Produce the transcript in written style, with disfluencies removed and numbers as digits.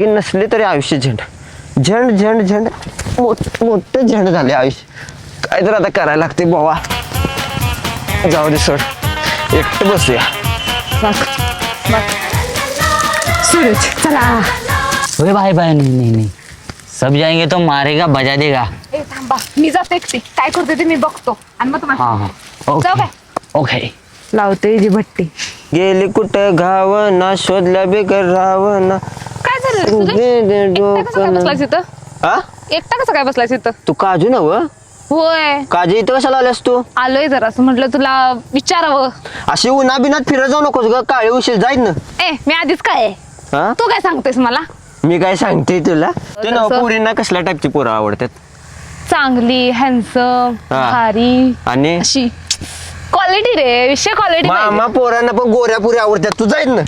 की नसले तरी आयुष्य झंड झंड झंड झंड मोठं झंड झाले आयुष्य. काय तर आता करायला लागते बाबा. जाऊ दे सोड, एकटं बसूया. सूरज चला. अरे भाई भाई नहीं नहीं सब जाएंगे तो मारेगा बजा देगा. ए थांबा, मी जाते एकटी. काय करते ते मी बघतो आणि मग तुम्हाला हाँ हाँ जाऊ ओके काय? ओके. लावते जी भट्टी. गेली कुठं घावना शोधल्या बेगर रावना. काय झालं तुझं? एकटा कसं काय बसलायस इथं? हा एकटा कसं काय बसलायस इथं? तू काजू नव होय, काजू इथं कशाला आल्यास तू? आलोय जरा असं म्हटलं तुला विचारावं. अशी उन्हा बिनात फिरत जाऊ नकोस ग, काळे उशीर जाईत ना. ए मी आधीच काय आहे? हा तू काय सांगतेस मला? मी काय सांगते तुला, ते ना तसं? पोरींना कसल्या टाईपची पोरं आवडतात? चांगली, हॅन्सम, हा. भारी, आणि अशी क्वालिटी रे, विषय क्वालिटी. मामा पोरांना पण गोऱ्या पुरी आवडतात. तू जाईत ना.